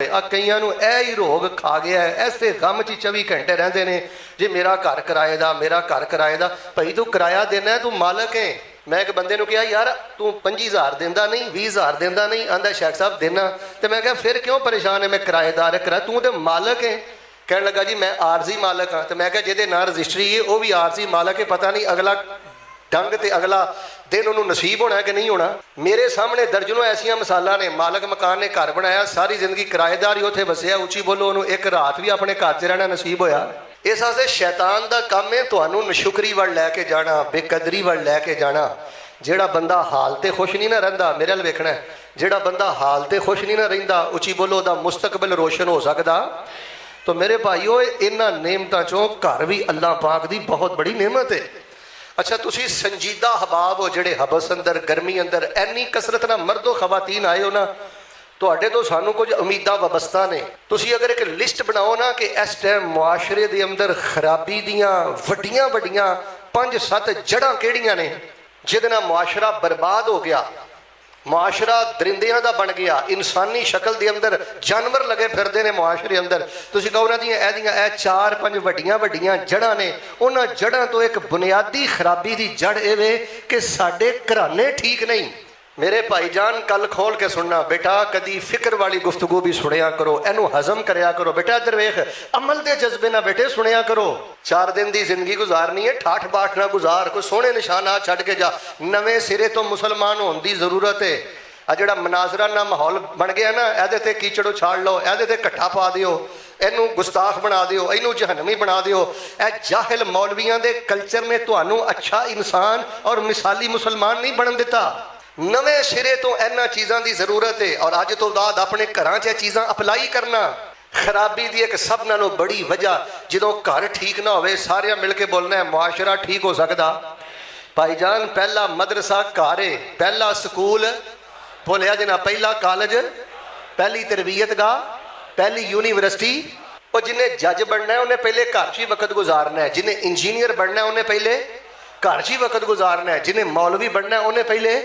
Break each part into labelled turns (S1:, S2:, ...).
S1: आ कईयां नूं ऐ ही रोग खा गया है, ऐसे गम च 24 घंटे रहंदे ने जे मेरा घर किराए दा, मेरा घर किराए दा। भाई तू किराया देना है, तू मालक है। मैं एक बंदे नूं कहा यार तू 25,000 देंदा नहीं, 20,000 देंदा नहीं, आंदा शेख साहब देना। तो मैं कहा फिर क्यों परेशान है, मैं किराएदार है, किराया तू तो मालक है। कहने लगा जी मैं आरजी मालक हाँ। तो मैं कहा जिहदे नाल रजिस्ट्री है वह भी आरजी मालक है, पता नहीं अगला ढंग तो अगला दिन उन्होंने नसीब होना कि नहीं होना। मेरे सामने दर्जनों ऐसिया मिसालां ने, मालक मकान ने घर बनाया, सारी जिंदगी किराएदार ही उत्थे वसिया, उची बोलो उन्होंने एक रात भी अपने घर च रहना नसीब होया। इस वास्ते शैतान का काम है तुहानूं नशुकरी वल लैके जाना, बेकदरी वल लैके जाना। जिहड़ा बंदा हाल ते खुश नहीं ना रहिंदा, मेरे अल वेखना है, जिहड़ा बंदा हाल ते खुश नहीं ना रहिंदा, उची बोलो उहदा मुस्तकबिल रोशन हो सकदा। तो मेरे भाईओ इन्हां नेमतां चों घर भी अल्लाह पाक दी बहुत बड़ी नेमत है। अच्छा तुसी संजीदा हबाब हो जिहड़े हबस अंदर गर्मी अंदर इन्नी कसरत ना मर्दो खवातीन आए हो ना, तुहाडे तो सानू कुछ उम्मीदां वाबस्ता ने। तुसी अगर एक लिस्ट बनाओ ना कि इस टाइम मुआशरे दे अंदर खराबी दियां वड्डियां वड्डियां 5-7 जड़ां किहड़ियां ने जिहदे नाल मुआशरा बर्बाद हो गया, मुआशरा दरिंदियां दा बन गया, इंसानी शक्ल के अंदर जानवर लगे फिरते हैं मुआशरे अंदर। तुसीं कहो उन्हां दियां ए 4-5 वड्डियां वड्डियां जड़ां ने, उन्हां जड़ां तो एक बुनियादी खराबी की जड़ इह कि साडे घराने ठीक नहीं। मेरे भाईजान कल खोल के सुनना बेटा, कदी फिक्र वाली गुफ्तगू भी सुनिया करो, इनू हजम करया करो बेटा। इधर वेख अमल के जज्बे ना बेटे सुनिया करो। 4 दिन की जिंदगी गुजारनी है, ठाठ बाट ना गुजार, कोई सोहने निशानात छड्ड के जा, नवे सिरे तो मुसलमान होने की जरूरत है। आ जिहड़ा मनाजरा ना माहौल बन गया ना, इहदे ते कीचड़ उछाड़ लो, इहदे ते घट्टा पा दिओ, इनू गुस्ताख बना दिओ, इनू जहन्नमी बना दिओ। ए जाहिल मौलवियां दे कल्चर ने तुहानू अच्छा इंसान और मिसाली मुसलमान नहीं बनन दिता। नवे सिरे तो इन्हां चीज़ों की जरूरत है। और अज तो बाद अपने घरां च चीज़ां अपलाई करना। खराबी की एक सब नालों बड़ी वजह, जो घर ठीक ना होवे सारे मिल के बोलना है मुआशरा ठीक हो सकता। भाईजान पहला मदरसा घर है, पहला स्कूल भुलिया जना, पहला कॉलेज, पहली तरबियत गाह, पहली यूनीवर्सिटी। और जिन्हें जज बनना है उन्हें पहले घर च ही वक्त गुजारना है, जिन्हें इंजीनियर बनना है उन्हें पहले घर च ही वक्त गुजारना है, जिन्हें मौलवी बनना है उन्हें पहले,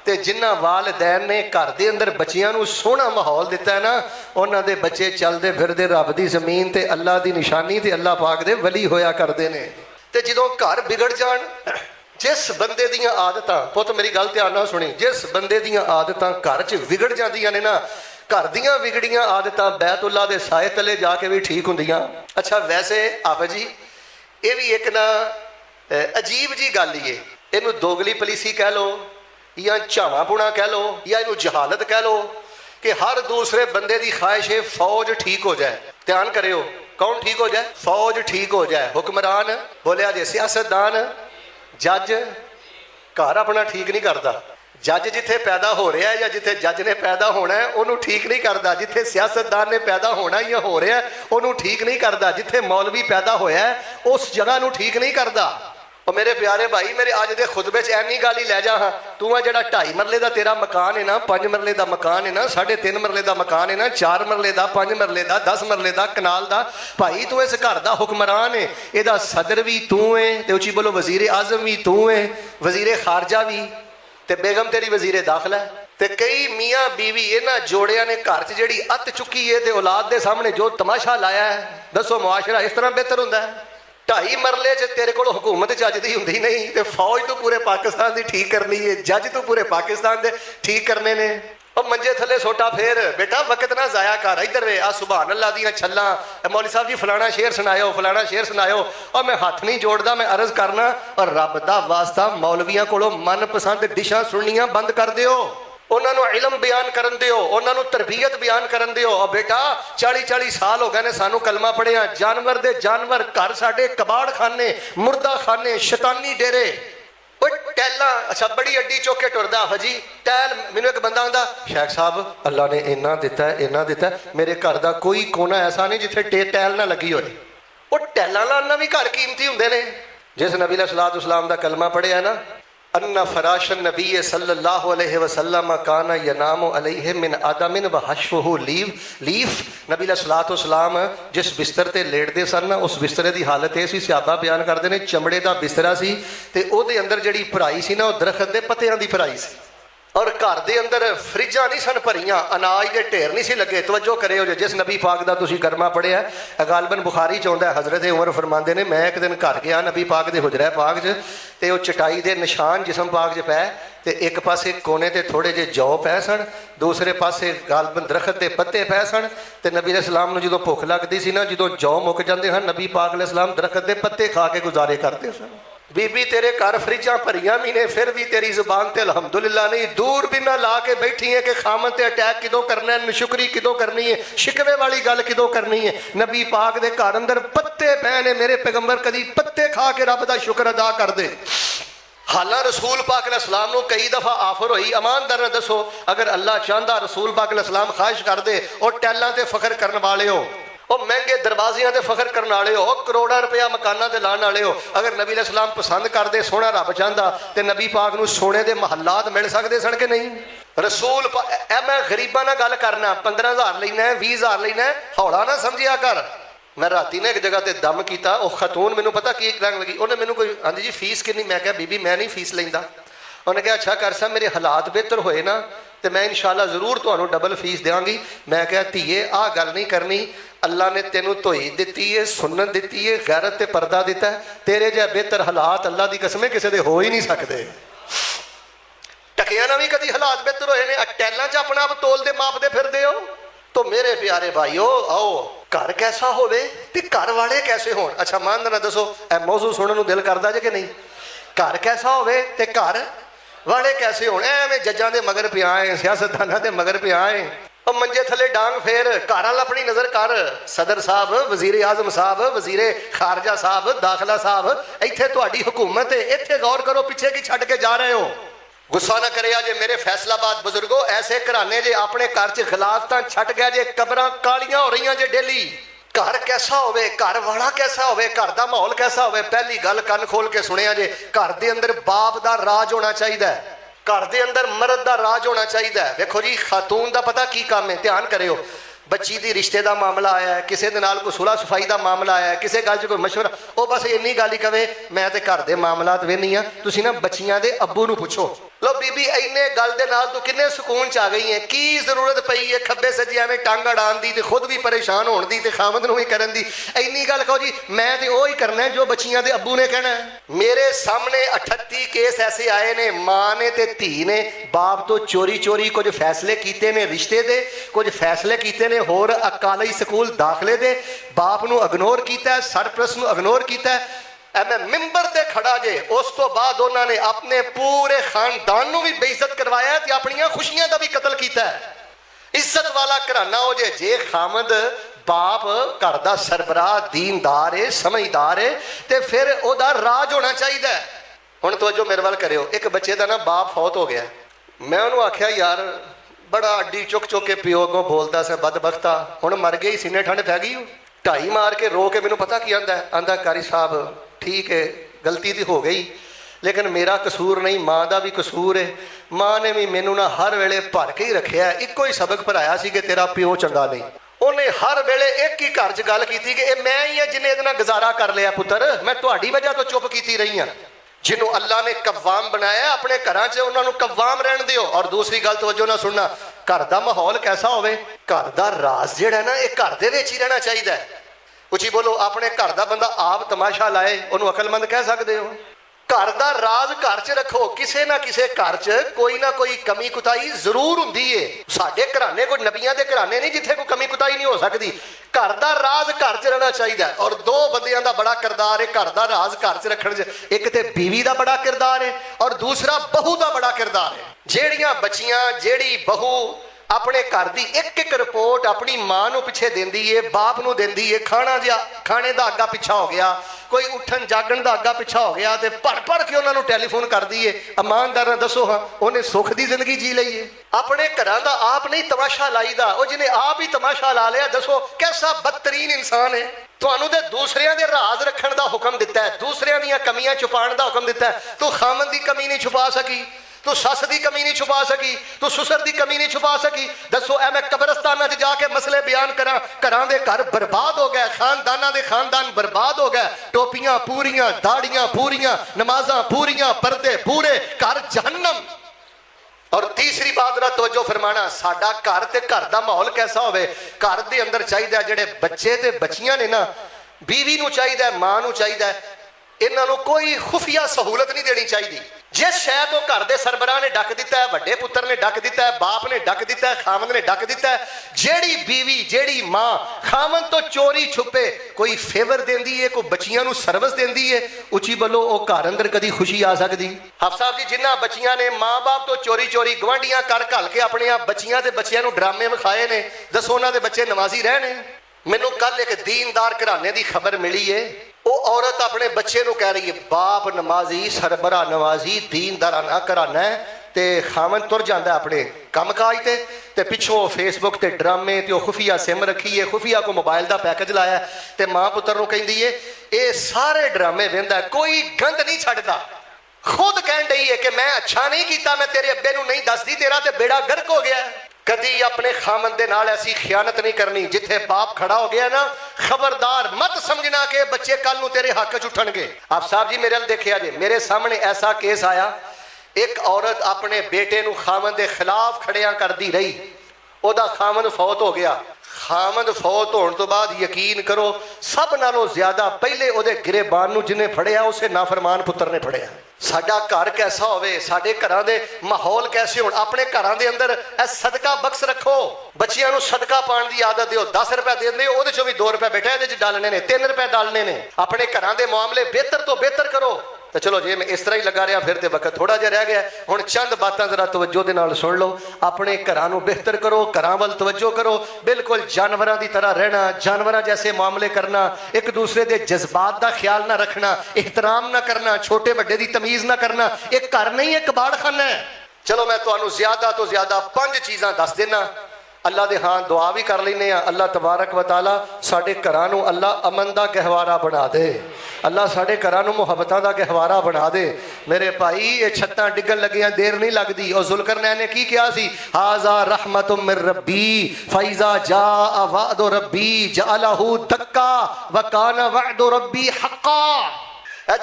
S1: तो जिन्होंने वालदैन ने घर के अंदर बच्चियां नूं सोहना माहौल दिता है ना, उन्होंने दे बच्चे चलते फिरते रब की जमीन ते अल्लाह की निशानी ते अल्लाह पाक दे वली होया करते हैं। तो जो घर बिगड़ जान, जिस बंदे दियां आदतां, पुत मेरी गल ध्यान नाल सुनी, जिस बंदे दियां आदतां घर च बिगड़ जांदियां ने ना, घर दियां बिगड़ियां आदतां बैतुल्ला दे साए तले जाके भी ठीक हुंदियां। अच्छा वैसे आप जी ये भी एक ना अजीब जी गल ही है, इनू दोगली पलीसी कह लो या झावापुणा कह लो या इनू जहालत कह लो, कि हर दूसरे बंदे की ख्वाहिश है फौज ठीक हो जाए। ध्यान करियो, कौन ठीक हो जाए? फौज ठीक हो जाए। हुक्मरान बोलिया जे सियासतदान, जज घर अपना ठीक नहीं करता। जज जिथे पैदा हो रहा है या जिथे जज ने पैदा होना है उन्होंने ठीक नहीं करता, जिथे सियासतदान ने पैदा होना या हो रहा है उन्होंने ठीक नहीं करता, जिथे मौलवी पैदा होया है उस जगह को ठीक नहीं करता। और मेरे प्यारे भाई मेरे अज के खुतबे च इन्नी गल ही लै जा, हाँ तू आ जिहड़ा 2.5 मरले का तेरा मकान है ना, 5 मरले का मकान है ना, 3.5 मरले का मकान है ना, 4 मरले का, 5 मरले का, 10 मरले का, कनाल का, भाई तू इस घर का हुक्मरान है, यदा सदर भी तू है, तो उची बोलो वजीर आजम भी तू है, वजीर खारजा भी, ते बेगम तेरी वजीर दाखिला है। ते कई मियाँ बीवी इन्हां जोड़ियां ने घर च जिहड़ी अत चुकी है ते औलाद के सामने जो तमाशा लाया है, दसो मुआशरा इस तरह बेहतर हुंदा है? 2.5 मरले च तेरे को हुकूमत जज की होंगी नहीं, तो फौज तो पूरे पाकिस्तान की ठीक करनी है, जज तो पूरे पाकिस्तान के ठीक करने ने। और मंजे थले सोटा फेर बेटा, वक्त ना जाया कर। इधर वे आ सुभान अल्लाह दियां छल्लां, मौली साहब जी फलाना शेर सुनायो, फलाना शेर सुनायो। और मैं हथ नहीं जोड़ता, मैं अर्ज करना और रब दा वास्ता मौलवियां कोलों मनपसंद डिशां सुननियां बंद कर दिओ, उन्होंने इलम बयान करन दिओ, उन्होंने तरबीयत बयान करन दिओ। और बेटा 40-40 साल हो गए ने सानू कलमा पढ़िया, जानवर दे जानवर घर साडे कबाड़ खाने, मुर्दा खाने, शैतानी डेरे, टैला। अच्छा बड़ी अड्डी चौके टुरदा हजी टैल। मैनू एक बंदा आंदा शेख साहब अल्लाह ने इन्ना दिता है, इन्ना दिता है, मेरे घर का कोई कोना ऐसा नहीं जिथे टैल ना लगी होए। वो टैलां लाना भी घर कीमती हुंदे ने। जिस नबी अलैहिस्सलाम दा कलमा पढ़िया ना, अन्ना फराशन नबी सल्लल्लाहु अलैहि वसल्लम काना यनामु अलैहि मिन आदमिन व हश्वहु लीफ। नबी अलैहिस्सलाम जिस बिस्तर ते लेटदे सन ना, उस बिस्तरे की हालत यह सी, सहाबा बयान करते हैं चमड़े का बिस्तरा सी ते ओहदे अंदर जिहड़ी भराई सी ना, वो दरखत के पत्तियां की भराई सी। और घर के अंदर फ्रिजा नहीं सन भरियां, अनाज के ढेर नहीं सी लगे। तवज्जो करियो जो जिस नबी पाक का तुसीं करमा पढ़िया गालबन बुखारी च आउंदा, हज़रत उमर फरमाते ने मैं एक दिन घर गया नबी पाक के हुजरा पाक च, ते वो चटाई के निशान जिसम पाक च पै, ते एक पासे कोने ते थोड़े जे जौ पै सन, दूसरे पासे गालबन दरखत के पत्ते पै सन। ते नबी अलैहिस्सलाम नूं जदों भुख लगदी सी ना, जदों जौ मुक जांदे हन, नबी पाक अलैहिस्सलाम दरखत के पत्ते खा के गुजारे करते सन। बीबी तेरे घर फ्रिजा भरिया भी ने, फिर भी तेरी जुबान ते अलहमदुलिल्लाह नहीं। दूर भी ना ला के बैठी है कि खामद ते अटैक किदों करना है, नशुक्री किदों करनी है, शिकवे वाली गल किदों करनी है। नबी पाक दे घर अंदर पत्ते पै ने, मेरे पैगंबर कदी पत्ते खा के रब दा शुक्र अदा कर दे। हालां रसूल पाक अलैहिस्सलाम नूं कई दफ़ा आफर हुई, ईमानदार ने दसो अगर अल्लाह चाहता रसूल पाक अलैहिस्सलाम ख्वाहिश कर दे और टैलों ते फखर करने वाले हो, और महंगे दरवाजियां ते फखर करने वाले हो, करोड़ों रुपया मकाना ते लाने वाले हो, अगर नबी अलैहिस्सलाम पसंद करते सोना रब चाहता तो नबी पाक नूं सोने के महलात मिल सकते सन कि नहीं? रसूल मैं गरीबां नाल गल करना, 15,000 लेना है, 20,000 लेना है, हौला ना समझिया कर। मैं राती ने एक जगह ते दम किया, वो खतून मैनू पता की कहन लगी, उन्हें मैनू कोई आंदी जी फीस कितनी? मैं कहा बीबी मैं नहीं फीस लेंदा। उन्हें कहा अच्छा कर सा मेरे हालात बेहतर होए ना तो मैं इंशाअल्लाह जरूर तुहानू डबल फीस देंगी। मैं कहा धीए आ गल नहीं करनी, अल्लाह ने तेनू धोई दी है, सुनत दी है, गैरत ते पर्दा दिता है, तेरे जिहा बेहतर हालात अल्लाह की कसम किसी के हो ही नहीं सकते। टकिया ना भी कभी हालात बेहतर होए ने, टैलों च अपना आप तोलते मापते फिरदे हो। तो मेरे प्यारे भाईओ आओ, घर कैसा होवे ते घर वाले कैसे होण। अच्छा मान ना दसो ए मौजू सुनने नूं दिल करदा जे कि नहीं? घर कैसा होवे ते घर वाले कैसे होण। एवें जज्जां दे मगर पिया है, सियासतदानां दे मगर पिया है, और मंजे थले डांग फेर, घर वाल अपनी नज़र कर। सदर साहब, वजीर आजम साहब, वजीर खारजा साहब, दाखिला साहब, इत्थे तुहाडी हुकूमत है, इत्थे गौर करो पिछे की छड्ड के जा रहे हो। गुस्सा ना करे जे मेरे फैसलाबाद बुजुर्गो, ऐसे घराने जे अपने घर च खिलाफतां छट गया जे, कबरां कालियां हो रही जे डेली। घर कैसा होवे, घर वाला कैसा होवे, घर का माहौल कैसा होवे। पहली गल कन खोल के सुनिया जे, घर के अंदर बाप का राज होना चाहिए, घर के अंदर मर्द का राज होना चाहिए। देखो जी खातून का पता की काम है, ध्यान करियो। बच्ची की रिश्ते का मामला आया है, किसी के नाल कोई सुलह सफाई का मामला आया है, किसी गल कोई मशवरा, वो बस इन्नी गल ही कवे मैं तो घर के मामलात वेनी हाँ, तुसीं ना बच्चियां दे अब्बू नूं पुछो। लो बीबी इन्ने गल दे नाल तू किन्ने सुकून च आ गई है, की जरूरत पई है खब्बे सज्जे एवें टंग अड़ान दी, ते खुद भी परेशान होण दी ते खामद नूं भी करन दी। इन्नी गल कहो जी मैं तो वो ही करना है जो बच्चियां दे अब्बू ने कहना है। मेरे सामने 38 केस ऐसे आए ने, माँ ने ते धी ने बाप तो चोरी चोरी कुछ फैसले कीते ने रिश्ते दे, कुछ फैसले कीते ने होर अकाली स्कूल दाखले दे, बाप नूं इग्नोर कीता, सरप्रस्त नूं इग्नोर कीता। मैं मिंबर ते खड़ा जे, उस तो बाद उन्होंने अपने पूरे खानदान नूं भी बेइज्जत करवाया ते अपनियां खुशियां दा भी कतल कीता है। इज्जत वाला घराना हो जे खामद बाप घर दा सरबराह दीनदार है, समझदार है, ते फिर ओदा राज होना चाहिए। हुण तवज्जो मेरे वाल करियो, एक बच्चे का ना बाप फौत हो गया, मैं उन्होंने आख्या यार बड़ा अड्डी चुक चुक के प्यो अगों बोलता सा बदबख्ता, हुण मर गई सीने ठंड पै गई। ढाई मार के रो के मैनू पता की आंदा कारी साहब ठीक है गलती तो हो गई, लेकिन मेरा कसूर नहीं, माँ का भी कसूर है। माँ ने भी मैनू ना हर वेले भर के ही रखिया, इको ही सबक पढ़ाया सी कि तेरा प्यो चंगा नहीं। उन्हें हर वेले एक ही घर च गल की कि मैं ही है जिन्हें इहदे नाल गुजारा कर लिया पुत्र, मैं तुहाडी वजह तो चुप की रही हाँ। जिन्हों अल्लाह ने कव्वाम बनाया अपने घर च उन्होंने कव्वाम रहन दिओ। और दूसरी गल तवज्जो ना सुनना, घर का माहौल कैसा होवे, घर का राज जिहड़ा ना ये घर दे विच ही रहना चाहिए। उची बोलो, अपने घर का बंदा आप तमाशा लाए उन्होंने अकलमंद कह सकते हो। घर का राज घर च रखो, किसी ना किसी घर च कोई ना कोई कमी कुताही जरूर होंदी है। साडे घराने कोई नबियां दे घराने नहीं जिथे कोई कमी कुताही नहीं हो सकती। घर का राज घर च रहना चाहिए। और दो बंदियां दा बड़ा किरदार है घर का राज घर च रखण च, एक ते बीवी का बड़ा किरदार है और दूसरा बहू का बड़ा किरदार है। जेड़ियां बच्चियां जेड़ी बहू अपने घर की एक एक रिपोर्ट अपनी माँ को पिछे देंदी है, बाप नूं देंदी है, खाने का अग्गा पिछा हो गया, कोई उठन जागण का अग्गा पिछा हो गया, तो भर भर के उन्होंने टैलीफोन कर दी है। ईमानदार दसो हाँ उन्हें सुख की जिंदगी जी ली है। अपने घर का आप नहीं तमाशा लाईदा, वो जिन्हें आप ही तमाशा ला लिया, दसो कैसा बदतरीन इंसान है। तुहानू ते दूसरियां दे राज रखण दा हुक्म दिता है, दूसरियां दीयां कमियां छुपाण दा हुक्म दिता है। तू खामन दी कमी नहीं छुपा सकी, तू सस की कमी नहीं छुपा सकी, तू सुसर की कमी नहीं छुपा सकी। दसो ऐ मैं कब्रस्ताना च जाके मसले बयान करा, घरां दे घर बर्बाद हो गए, खानदाना दे खानदान बर्बाद हो गए, टोपियां पूरियां, दाड़ियां पूरियां, नमाजां पूरियां, पर्दे पूरे, घर जहन्नम। और तीसरी बात जरा तवज्जो फरमाना, साडा घर ते घर दा माहौल कैसा होवे। घर दे अंदर चाहिदा जिहड़े बच्चे ते बच्चियां ने ना, बीवी नूं चाहिदा, मां नूं चाहिदा, इन्हां नूं कोई खुफिया सहूलत नहीं देनी चाहिए। जिस शय तो घर के सरबराह ने डक दिता है, वड्डे पुत्र ने डक दिता है, बाप ने डक दिता है, खामन ने डक दिता है, जेड़ी बीवी जेड़ी मां खामन तो चोरी छुपे कोई फेवर देंदी है, कोई बच्चियां नूं सर्विस देंदी है, उची बोलो वो घर अंदर कदी खुशी आ सकती। हाफ साहब जी, जिन्हां बच्चियां ने मां बाप तो चोरी चोरी गवांढियां कर घल के अपने बच्चियां ते बच्चियां नूं ड्रामे विखाए ने, दसो उन्हां दे बच्चे नमाजी रहे ने। मैनूं कल एक दीनदार घराने की खबर मिली है, वो औरत अपने बच्चे को कह रही है, बाप नमाजी सरबरा नवाजी दीनदाराना घराना है, ते खामन तुर जाता अपने काम काज ते पिछों फेसबुक ते ड्रामे ते खुफिया सिम रखी है, खुफिया को मोबाइल का पैकेज लाया, ते मां पुत्र को कहती है ये सारे ड्रामे वेंदा, कोई गंद नहीं छड्डदा। खुद कह रही है कि मैं अच्छा नहीं किया, मैं तेरे अब्बे नूं नहीं दसदी, तेरा ते बेड़ा गर्क हो गया। कदी अपने खामन दे नाल ऐसी खियानत नहीं करनी। जिथे बाप खड़ा हो गया ना, खबरदार मत समझना कि बच्चे कल नूं तेरे हक च उठणगे। आप साहब जी मेरे अल देखिया जे, मेरे सामने ऐसा केस आया, एक औरत अपने बेटे नूं खामन दे खिलाफ खड़िया करदी रही, ओदा खामन फौत हो गया। खामन फौत होने तो बाद यकीन करो सब नालों ज्यादा पहले ओदे गिरेबान नूं जिन्हें फड़िया उसे नाफरमान पुत्र ने फड़िया। साडा घर कैसा होवे, साडे घरां दे माहौल कैसे होण, अपने घरां दे अंदर ए सदका बक्स रखो। बच्चियां नूं सदका पाउण दी आदत दिओ, 10 रुपए दे दिंदे, ओहदे चों भी 2 रुपए बेटा इहदे च डालने ने, 3 रुपए डालने ने। अपने घरां दे मामले बेहतर तो बेहतर करो। तो चलो जे मैं इस तरह ही लगा रहा फिर तो वक्त थोड़ा जिहा रह गया। हुण चंद बातां जरा तवज्जो दे नाल सुन लो। अपने घरां नूं बेहतर करो, घरां वल तवज्जो करो, बिल्कुल जानवरां दी तरह रहना, जानवरां जैसे मामले करना, एक दूसरे दे जज्बात दा ख्याल ना रखना, एहतराम ना करना, छोटे वड्डे दी तमीज़ ना करना। एक घर नहीं एक कबाड़खाना है। चलो मैं तुहानूं ज़्यादा तो ज़्यादा 5 चीज़ां दस देना। अल्लाह दे हाँ दुआ भी कर लेने। अल्लाह तबारक व तआला साडे घरां नूं अल्लाह अमन दा गहवारा बना दे, अल्लाह साडे घरां नूं मुहब्बतां दा गहवारा बना दे। मेरे भाई ये छत्तां डिगन लगियां देर नहीं लगदी। और जुल्करनैन ने की किया सी, हाज़ा रहमतुम मिर रब्बी फैज़ा जाअ वअदु रब्बी जअलहु दक्का व काना वअदु रब्बी हक्का।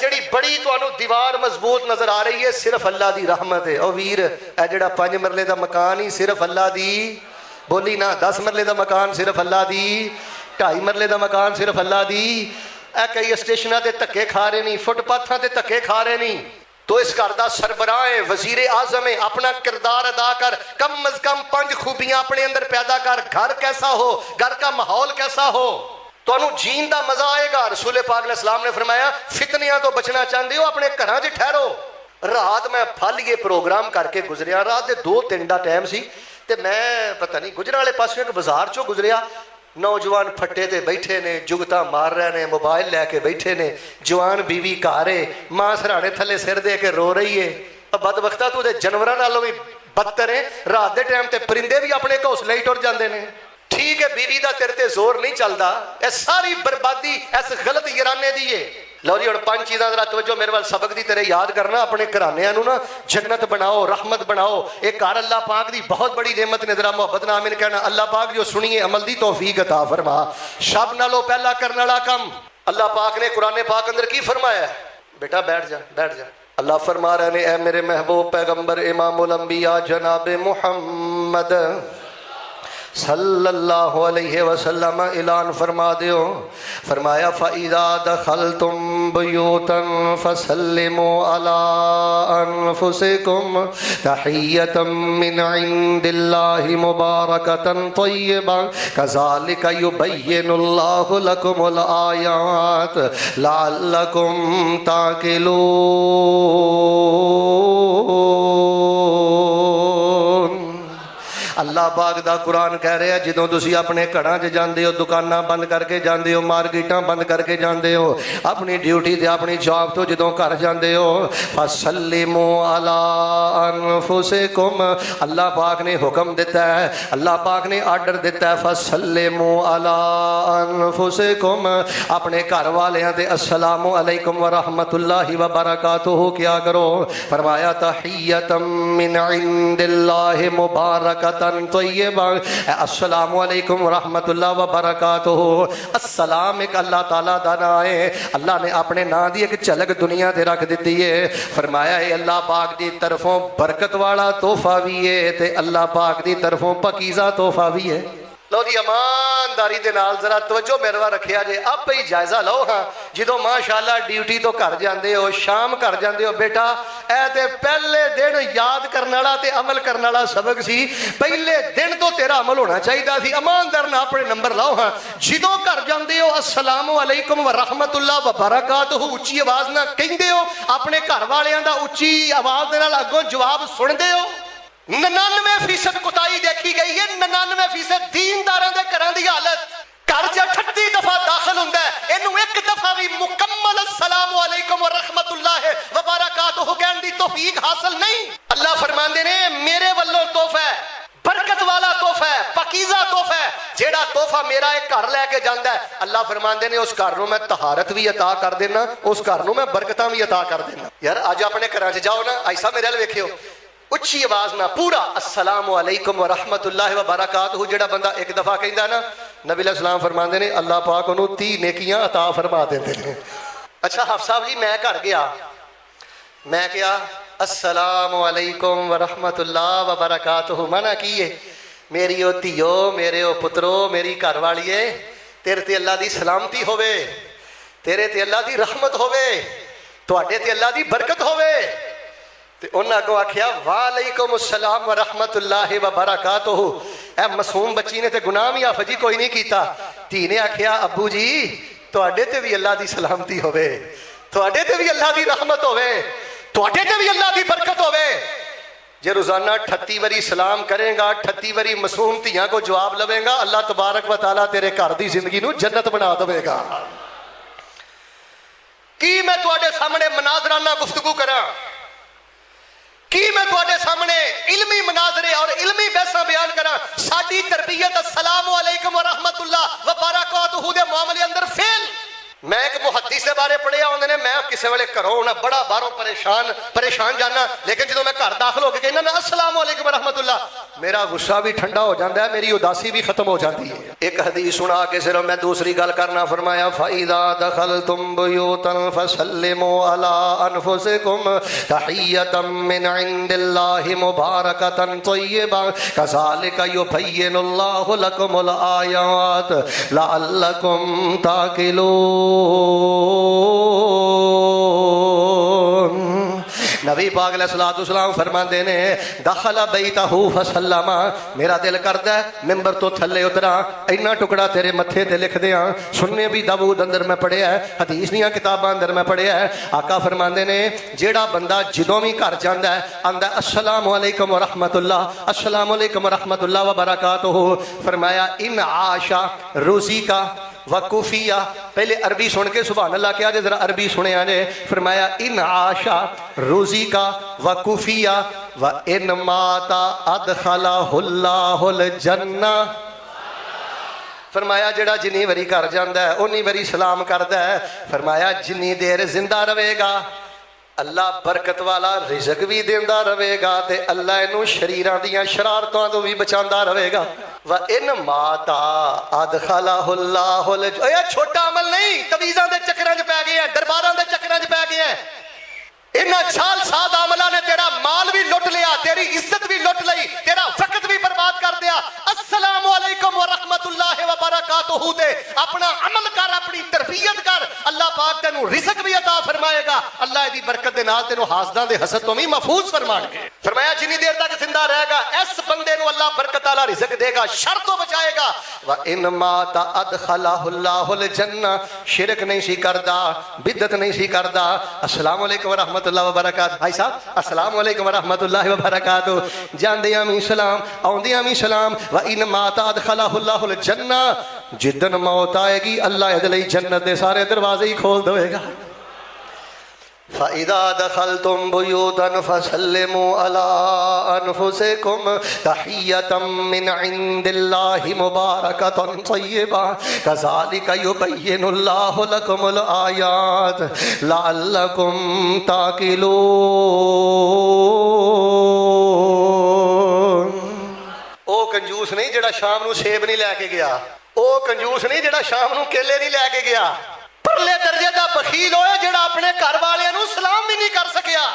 S1: जी बड़ी तुहानूं दीवार मजबूत नजर आ रही है, सिर्फ अल्लाह की रहमत है। और वीर ए जिहड़ा 5 मरले का मकान ही सिर्फ अल्लाह की, बोली ना 10 मरले का मकान सिर्फ अल्लाह की, 2.5 मरले का मकान सिर्फ अल्लाह की। ए कई स्टेशनों के धक्के खा रहे नहीं, फुटपाथों के धक्के खा रहे नहीं। तो इस घर का सरबराह है, वजीर आजम है, अपना किरदार अदा कर। कम अज कम 5 खूबियां अपने अंदर पैदा कर। घर कैसा हो, घर का माहौल कैसा हो, तो जीन का मजा आएगा। रसूल पाक अलैहिस्सलाम ने फरमाया, फितनियां तो बचना चाहते हो अपने घरों च ठहरो। रात मैं फल ये प्रोग्राम करके गुजरिया, रात के 2-3 का टाइम सी, ते मैं पता नहीं गुजरन वाले पासों एक बाजार चो गुजरिया। नौजवान फट्टे ते बैठे ने, जुगता मार रहे ने, मोबाइल लैके बैठे ने। जवान बीवी घर है, मां सराणे थले सिर दे के रो रही है। बदबख्ता तू जानवरों नालों भी बदतर है। रात के टाइम ते परिंदे भी अपने घोंसले ही टुर जाते हैं। ठीक है, बीवी का तेरे ते जोर नहीं चलता। यह सारी बर्बादी इस गलत याराने दी है। लो जी, हम 5 चीज़ां जरा तवज्जो मेरे वाल सबक दी तरह याद करना। अपने घरानियां नूं ना जन्नत बनाओ, रहमत बनाओ। एक घर अल्लाह पाक दी बहुत बड़ी नेमत ने, जरा मोहब्बत नाल आमीन कहना। अल्लाह पाक जो सुनिए अमल दी तौफीक अता फरमा। सब नालों पहला करने वाला काम अल्लाह पाक ने कुरान पाक अंदर की फरमाया? बेटा बैठ जा, बैठ जा। अल्लाह फरमा रहे ने, ए मेरे महबूब पैगंबर इमामुल अंबिया जनाब मुहम्मद सल्लल्लाहु अलैहि वसल्लम ऐलान फरमा दियो। फरमाया, फ़इज़ा दखलतुम बुयूतन फसल्लिमू अला अनफुसिकुम तहियतम मिन इंदिल्लाहि मुबारकतन तय्यबा कज़ालिका युबय्यिनुल्लाहु लकुमुल आयात लअल्लकुम ताक़िलून। अल्लाह पाक दा कुरान कह रहा है, जदों तुसी अपने घरां च जांदे हो, दुकानां बंद करके जांदे हो, मार्केटां बंद करके जांदे हो, अपनी ड्यूटी ते अपनी जॉब तो जदों घर जांदे हो, फसल्लिमू अला अनफुसिकुम। अल्लाह पाक ने हुक्म दिता है, अल्लाह पाक ने आर्डर दिता है, फसल्लिमू अला अनफुसिकुम। अपने घर वालियां ते अस्सलामु अलैकुम व रहमतुल्लाहि व बरकातुहू क्या करो। फरमाया, तहियतम मिन इंदिल्लाहि मुबारकतन मुबारकतन तय्यबा। अस्सलामु अलैकुम वरहमतुल्लाह वबरकातुहू। अस्सलाम एक अल्लाह ताला दा नाम है, अल्लाह ने अपने नाम की एक झलक दुनिया ते रख दी है। फरमाया है अल्लाह पाक की तरफों बरकत वाला तोहफा भी है ते अल्लाह पाक की तरफों पकीज़ा तोहफा भी है। लो जी ईमानदारी दे नाल जरा तवज्जो मेरे वाल रखिया जे, आप ही जायजा लो। हाँ जो माशाअल्लाह ड्यूटी तो घर जाते हो, शाम घर जाते हो, बेटा ए ते पहले दिन याद करने वाला ते अमल करने वाला सबक सी। पहले दिन तो तेरा अमल होना चाहिए सी। ईमानदार ना अपने नंबर लाओ। हाँ जो घर जाते हो अस्सलामु अलैकुम व रहमतुल्लाह व बरकातुहू उच्ची आवाज ना कहते हो, अपने घर वालियां दा उच्ची आवाज दे नाल अगों जवाब सुनते हो। 99% कुताई देखी गई है, 99% दीनदारां दे घरां दी हालत। घर च 38 दफा दाखिल हुंदा है, इनू एक दफा भी मुकम्मल अस्सलामु अलैकुम व रहमतुल्लाह व बरकातुहू कहण दी तौफीक हासिल नहीं। अल्लाह फरमांदे ने मेरे वल्लों तोहफा है, बरकत वाला तोहफा है, पकीज़ा तोहफा है। जेड़ा तोहफा मेरा एक घर लैके जांदा है, अल्लाह फरमांदे ने उस घर नूं मैं तहारत भी अता कर देना, उस घर नूं मैं बरकतां भी अता कर देना। यार अज अपने घरां च जाओ ना, ऐसा मेरे अल वेखियो उच्ची आवाज ना पूरा अस्सलामु अलैकुम व रहमतुल्लाह व बरकातुहू जेड़ा बंदा एक दफा कहंदा ना, नबी अलैहि सलाम फरमांदे ने अल्लाह पाक उन्होंने 30 नेकियां अता फरमा देते हैं। अच्छा हाफ़ साहब जी मैं घर गया, मैं क्या अस्सलामु अलैकुम व रहमतुल्लाह व बरकातुहू मना की है, मेरी ओ धियो, मेरे ओ पुत्रो, मेरी घर वाली है, तेरे ते अल्लाह दी सलामती होवे, तेरे ते अल्लाह दी रहमत होवे, तुहाडे ते अल्लाह दी बरकत होवे। ते उन्हें अगों आख्या वालेकुम अस्सलाम व रहमतुल्लाहि व बरकातुहू। ए मासूम बच्ची ने ते गुनाह भी हाफजी कोई नहीं कीता। धी ने आख्या अब्बू जी तुहाडे ते भी अल्लाह दी सलामती होवे, तुहाडे ते भी अल्लाह दी रहमत होवे, तुहाडे ते भी अल्लाह दी बरकत होवे। जे रोजाना 38 बारी सलाम करेगा, 38 बारी मासूम धियां को जवाब लवेगा, अल्लाह तबारक व तआला तेरे घर दी जिंदगी नूं जन्नत बना देवेगा। की मैं तुहाडे सामने मनाजराना गुफ्तगू करा, की मैं तुहाडे सामने इल्मी मनाजरे और इल्मी बहसा बयान करा। साडी तरबियत अस्सलामु अलैकुम व रहमतुल्लाह व बरकातुहू दे मामले अंदर फेल। मैं एक मुहद्दिस के बारे पढ़िया होंदे ने, मैं किसी वेले घरों ना बड़ा बाहरों परेशान जाना, लेकिन जो मैं घर दाखिल होकर कहना ना अस्सलामु अलैकुम व रहमतुल्लाह, मेरा गुस्सा भी ठंडा हो जाता है, मेरी उदासी भी खत्म हो जाती है। एक हदीस सुना के सिर्फ मैं दूसरी गल करना, फरमाया फ़इज़ा दख़लतुम बुयूतन फ़सल्लिमू अला अनफुसिकुम तहिय्यतम मिन इंदिल्लाहि मुबारकतन तय्यबा कज़ालिका युबय्यिनुल्लाहु लकुमुल आयात लअल्लकुम ताक़िलून। नबी पाक अलैहिस्सलाम फरमाते ने दखला बैतहू फसल्लमा, मेरा दिल करदा है मिंबर तो थले उतरा, इन्ना टुकड़ा तेरे मत्थे ते लिख दियां। सुन्ने भी दाऊद अंदर मैं पढ़िया है, हदीस दीयां किताबां अंदर मैं पढ़िया है। आका फरमाते ने जेड़ा बंदा जदों भी घर जांदा है आंदा अस्सलामु अलैकुम व रहमतुल्लाह, अस्सलामु अलैकुम व रहमतुल्लाह व बरकातुहू। फरमाया इन आशा रोजी का वकूफिया, पहले अरबी सुन के सुभान अल्लाह क्या जे जरा अरबी सुने आने। फरमाया इन आशा रोजी का वकूफिया व इन माता अदखलहुल्लाहुल जन्ना। फरमाया जेड़ा जिन्नी वरी घर जांदा है उन्नी वरी सलाम करदा है। फरमाया जिन्नी देर जिंदा रहेगा अल्लाह बरकत वाला रिज़क भी देंदा रहेगा ते अल्लाह इनू शरीरां दियां शरारतों तो भी बचांदा रहेगा। व इन माता अदखलहुल्लाहुल, छोटा अमल नहीं, तवीज़ां दे चक्करां च पै गए हैं, दरबारां दे चक्करां च पै गए हैं। इन्हां छाल साद अमलां ने तेरा माल भी लुट लिया, तेरी इज्जत भी लुट ली, तेरा वक्त भी बर्बाद कर दिया। अस्सलामु अलैकुम व रहमतुल्लाहि व बरकातुहू दे अपना अमल कर, अपनी तरबियत कर, अल्लाह पाक तेनू रिज़क भी अता फरमाएगा, अल्लाह दी बरकत दे नाल तेनू हासदां दे हसद तो भी महफूज फरमाएगा। फरमाया जिन्नी देर तक जिंदा रहेगा इस बंदे नू अल्लाह बरकत वाला रिज़क देगा, शर तो बचाएगा। व इन माता अदखलहुल्लाहुल जन्ना, शिरक नहीं सी करदा, बिदत नहीं सी करदा। अस्सलामु अलैकुम व रहमतुल्लाहि व बरकातुहू। भाई साहब अस्सलामु अलैकुम व रहमतुल्लाहि व बरकातुहू, जांदियां भी सलाम आउंदियां भी सलाम। व इन माता अदखलहुल्लाहुल जन्ना, जिद्दन मौत आएगी अल्लाह इहदे लई जन्नत दे सारे दरवाजे ही खोल देगा। फ़इज़ा दख़लतुम बुयूतन फ़सल्लिमू अला अनफुसिकुम तहिय्यतम मिन इंदिल्लाहि मुबारकतन तय्यबा कज़ालिका युबय्यिनुल्लाहु लकुमुल आयात लअल्लकुम ताक़िलून। ओ कंजूस नहीं जिहड़ा शाम नूं सेब नहीं लैके गया, वो कंजूस नहीं जिहड़ा शाम नूं केले नहीं लैके गया, परले दर्जे दा बखील होए जिहड़ा अपने घर वालियां नूं सलाम भी नहीं कर सकिया।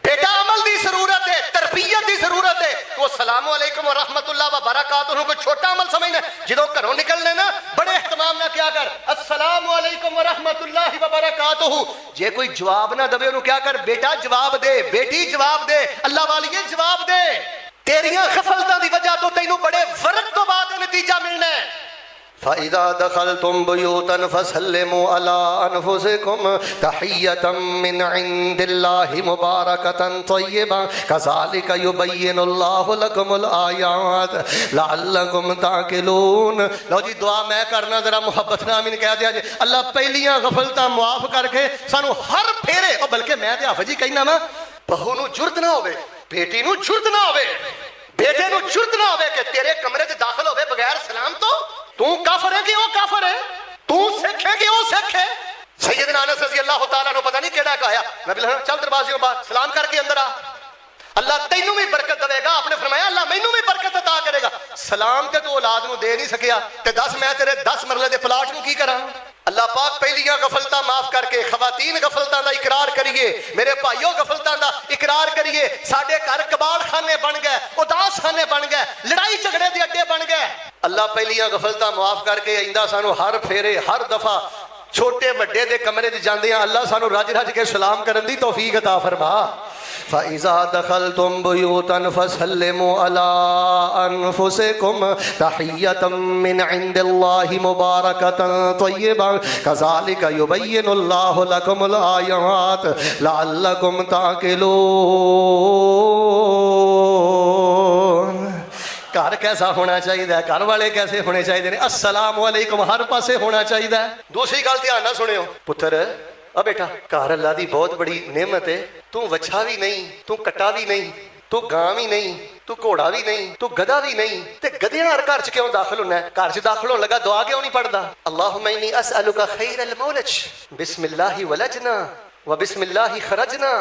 S1: बेटा अमल की जरूरत है, तरबियत की जरूरत है। तो अस्सलाम वालेकुम व रहमतुल्लाह व बरकातुहू कोई छोटा अमल समझना, जो घरों निकलने ना बड़े एहतमाम ना क्या कर, अस्सलाम वालेकुम व रहमतुल्लाह व बरकातुहू। जे कोई जवाब ना दे उन्होंने क्या कर, बेटा जवाब दे, बेटी जवाब दे, अल्लाह वालिए जवाब दे। तेरियां गफलतां दी वजह तो तैनू बड़े वरक तो बाद नतीजा मिलना है। फ़इज़ा दख़लतुम बुयूतन फ़सल्लिमू अला अनफुसिकुम तहिय्यतम मिन इंदिल्लाहि मुबारकतन तय्यबा कज़ालिका युबय्यिनुल्लाहु लकुमुल आयात लअल्लकुम ताक़िलून। लो जी दुआ मैं करना, जरा मुहब्बत नाल आमीन कह दिया जी। अल्लाह पहलियां गफलतां मुआफ करके सानू हर फेरे, और बल्कि मैं ते हाफिज़ जी कहना वा, बहू नू जुर्त ना होवे, बेटी नू जुर्त ना होवे, बेटे नू जुर्त ना होवे कि तेरे कमरे च दाखिल होवे बगैर सलाम तो। तू काफर है कि वो काफर है, तू सिख है कि वो सिख है। सैयदना अनस रज़ी अल्लाह तआला ने पता नहीं केड़ा कहा, नबी चल दरवाजे बाहर सलाम करके अंदर आ, अल्लाह तैनू भी बरकत देगा। आपने फरमाया अल्लाह मैनू भी बरकत अता करेगा। सलाम ते तू औलाद नू दे नहीं सकिया ते दस मैं तेरे 10 मरले दे प्लाट नू की करा। अल्लाह पाक पहलियां गफलतां माफ करके खवातीन गफलतां दा इकरार करिए, मेरे भाइयों गफलतां दा इकरार करिए। साडे घर कबाड़ खाने बन गए, उदास खाने बन गए, लड़ाई झगड़े दे अड्डे बन गए। अल्लाह पहलियां गफलतां माफ करके आइंदा सानू हर फेरे हर दफा छोटे वड्डे दे कमरे च जांदे आ अल्लाह सानू रज रज के सलाम करन दी तौफीक अता फरमा। फ़इज़ा दख़लतुम बुयूतन फ़सल्लिमू अला अनफुसिकुम तहिय्यतम मिन इंदिल्लाहि मुबारकतन तय्यबा कज़ालिका युबय्यिनुल्लाहु लकुमुल आयात लअल्लकुम ताक़िलून। घर कैसा होना चाहिए, घर वाले कैसे होने चाहिए, अस्सलाम वालेकुम हर पासे होना चाहिए। दूसरी गल ध्यान ना सुनियो पुत्र, अब बेटा घर अल्लाह दी बहुत बड़ी नेमत है। तू वछा भी नहीं, तू कट्टा भी नहीं, तू गां भी नहीं, तू घोड़ा भी नहीं, तू गधा भी नहीं, ते गधियां हर घर च क्यों दाखिल होना है? घर च दाखिल होने लगा दुआ क्यों नहीं पढ़दा? अल्लाहुम्मा इन्नी अस्अलुका खैरल मौलज बिस्मिल्लाहि वलजना व बिस्मिल्लाहि खरजना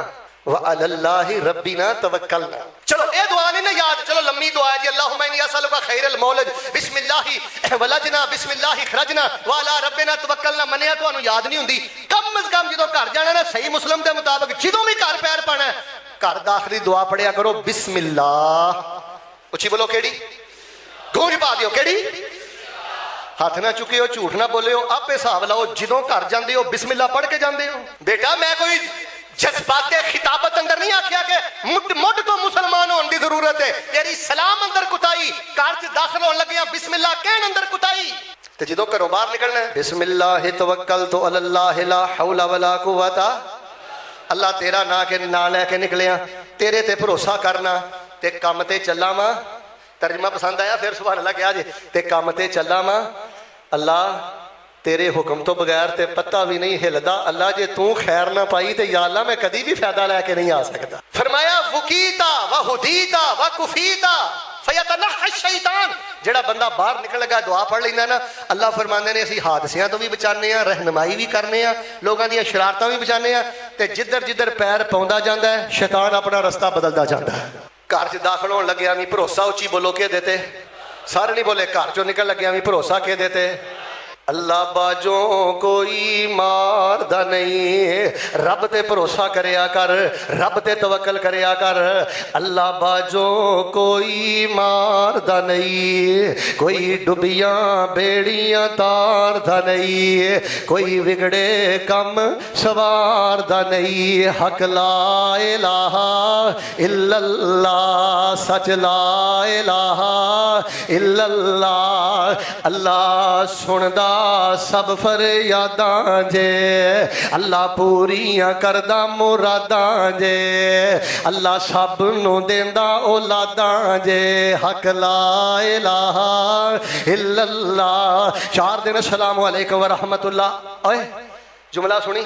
S1: व अलल्लाहि रब्बिना तवक्कलना। चलो ये दुआ नहीं ना याद, चलो लम्मी दुआ है जी। अल्लाहुम्मा इन्नी अस्अलुका खैरल मौलज बिस्मिल्लाहि वलजना बिस्मिल्लाहि खरजना व अला रब्बिना तवक्कलना। मनिया तुहानू याद नहीं हुंदी, कम अज कम जो घर जाना ना सही मुस्लिम के मुताबिक जो भी घर पैर पाना है घर दाखिली दुआ पढ़िया करो बिस्मिल्लाह। उची बोलो केड़ी, गूंज पा दियो केड़ी, हाथ ना चुकियो, झूठ ना बोलियो, आप हिसाब लाओ जो घर जाते हो बिस्मिल्लाह पढ़ के जाते हो। बेटा मैं कोई जज्बाते खिताबत अंदर नहीं आखिया कि मुठ तो मुसलमान होने की जरूरत है, तेरी सलाम अंदर कुताई, घर च दाखिल होने लगे बिस्मिल्लाह कहन अंदर कुताई। ते जो घरों बाहर निकलना है बिस्मिल्लाह तवक्कलतु अलल्लाह ला हौला वला कुव्वता। अल्लाह तेरा ना लैके निकलिया, तेरे ते भरोसा करना ते काम ते चला वा। तर्जमा पसंद आया फिर सुभान अल्लाह क्या जे, ते काम ते चला वा। अल्लाह तेरे हुक्म तो बगैर ते पत्ता भी नहीं हिलदा। अल्लाह जे तू खैर ना पाई ते या अल्लाह मैं कदी भी फायदा लैके नहीं आ सकता। फरमाया वुकीता व हुदीता व कुफीता फयतनह शैतान। जेड़ा बंदा बाहर निकल लगा दुआ पढ़ लेंदा ना, अल्लाह फरमांदे ने असीं हादसियां तो भी बचाने आ, रहनुमाई भी करने आ, लोगों दी शरारतां भी बचाने आ, ते जिधर जिधर पैर पाउंदा जांदा है शैतान अपना रस्ता बदलदा जांदा है। घर च दाखिल होने लग्या भी भरोसा उची बोलो के देते, सारे नहीं बोले। घर चों निकल लग्या भी भरोसा के देते। अल्लाह बाजों कोई मारदा नहीं, रब ते भरोसा करया कर, रब ते तवक्कल करया कर। अल्लाह बाजों कोई मारदा नहीं, कोई डुबियां बेड़ियां तारदा नहीं, कोई बिगड़े कम सवारदा नहीं। हक ला इलाहा इल्लल्लाह, सच ला इलाहा इल्लल्लाह। अल्लाह सुनदा सब फरियादां जे, अल्लाह पूरियां करदा मुरादां जे, अल्लाह सब नू देंदा औलादां जे। हक ला इलाहा इल्लल्लाह। 4 दिन अस्सलाम वालेकुम व रहमतुल्लाह। ओए जुमला सुनी,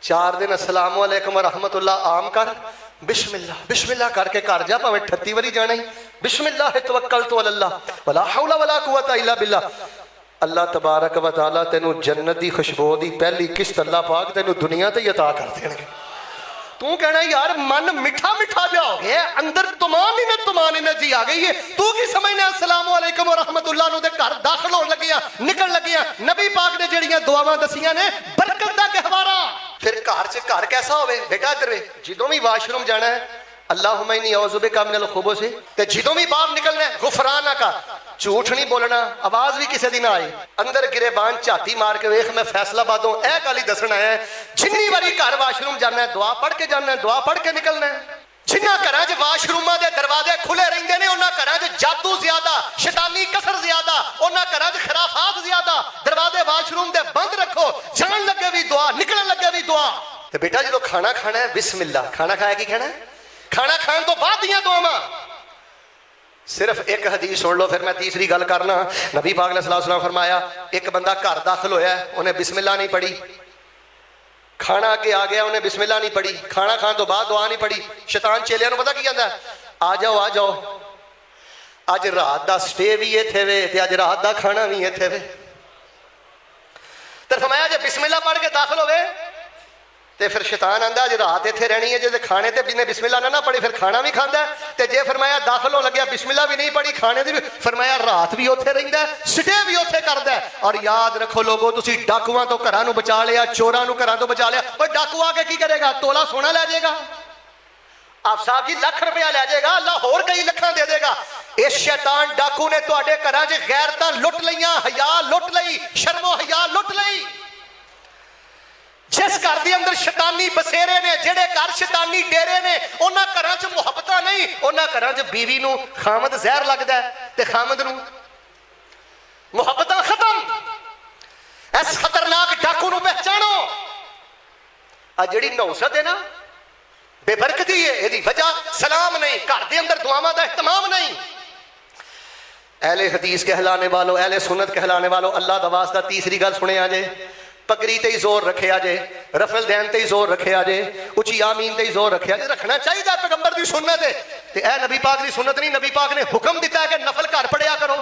S1: 4 दिन अस्सलाम वालेकुम व रहमतुल्लाह आम कर, बिस्मिल्लाह बिस्मिल्लाह करके घर जा, भावें 38 बारी जाना ही। बिस्मिल्लाह तवक्कलतु अलल्लाह वला हौला वला कुव्वता इल्ला बिल्लाह। अल्लाह तबारक व तआला तेनू जन्नत दी खुशबू दी पहली किश्त अल्लाह पाक तेनू दुनिया ते ही अता कर देंगे। तू कहना यार मन मिठा मिठा जा हो गया, अंदर तुमान जी आ गई है, तू की समझना अस्सलाम वालेकुम व रहमतुल्लाह नूं दे घर दाखिल होण लगे निकल लगे। नबी पाक ने जिहड़ियां दुआवां दसियां ने बरकत दा गहवारा। फिर घर कैसा होवे बेटा, इधर जदों भी वाशरूम जाना है अल्लाहुम्मा इन्नी औज़ु बिका मिनल खुबुस, ते जदों भी बाहर निकलना है गुफराना का, झूठ नहीं बोलना, आवाज भी किसी दी ना आए, अंदर गिरेबान झाती मार के वेख मैं फैसलाबादों ए गल ही दसना है। जिन्नी बारी घर वाशरूम जाना है दुआ पढ़ के जाना है, दुआ पढ़ के निकलना है। जिन्हां घरां च वाशरूमां दे दरवाजे खुले रहिंदे ने उन्हां घरां च जादू ज्यादा, शैतानी कसर ज्यादा, उन्हां घरां च खराफात ज्यादा। दरवाजे वाशरूम दे बंद रखो, जान लगे भी दुआ, निकलण लगे भी दुआ। ते बेटा जो खाना खाना है बिस्मिल्लाह, खाना खाया की खाना है, खाना खाने तो बाद दियां दुआवां। सिर्फ एक हदीस सुन लो फिर मैं तीसरी गल करना। नबी पाक ने सल्लल्लाहु अलैहि वसल्लम फरमाया एक बंदा घर दाखिल होया, उन्हें बिस्मिल्लाह नहीं पढ़ी, खाना अगे आ गया, उन्हें बिस्मिल्लाह नहीं पढ़ी, खाना खाने तो बाद दुआ नहीं पढ़ी। शैतान चेलियां नूं पता की कहंदा, आ जाओ अज रात दा स्टे भी इत्थे वे ते अज रात दा खाना भी इत्थे वे। ते फरमाया जे बिस्मिल्लाह पढ़ के दाखिल होवे ते फिर शैतान आंदा अज रात इत्थे रहनी है, जे खाने ते जिन्हें बिस्मिल्लाह ना पढ़ी फिर खाना भी खांदा है, ते जे फरमाया दाखिल हो लग्या बिस्मिल्लाह भी नहीं पढ़ी खाने दी भी, फरमाया रात भी उत्थे रहिंदा है, स्टे भी उत्थे करदा है। और याद रखो लोगो, तुसी डाकुआं तो घरां नूं बचा लिया, चोरां नूं घरां तो बचा लिया, पर डाकू आके की करेगा, तोला सोना ले जाएगा, आप साहब जी लाख रुपया ले जाएगा, अल्लाह होर कई लखां दे देगा। इस शैतान डाकू ने तुहाडे घरां च गैरतां लुट लईयां, हया लुट लई, शर्मो हया लुट लई। जिस घर के अंदर शैतानी बसेरे ने, जेड़े घर शैतानी डेरे ने, उन्हां घरां च मुहब्बत नहीं, उन्हां घरां च बीवी नूं खामद जहर लगदा है ते खामद नूं मुहब्बत खत्म। इस खतरनाक डाकू नूं पहचानो। आ जिहड़ी नौसत है ना बेबरकती है, इहदी वजह सलाम नहीं, घर के अंदर दुआवां दा इहतमाम नहीं। अहले हदीस कहलाने वालों, अहले सुन्नत कहलाने वालों, अल्लाह दा वास्ता तीसरी गल सुने आ जे, पगड़ी ते ही जोर रखे जे, रफल दैन ते ही जोर रखे जे, उची आमीन ते ही जोर रखे जे, रखना चाहिए पैगंबर की सुन्नत है। ते ए नबी पाक की सुन्नत नहीं, नबी पाक ने हुक्म दिता है कि नफल घर पढ़िया करो।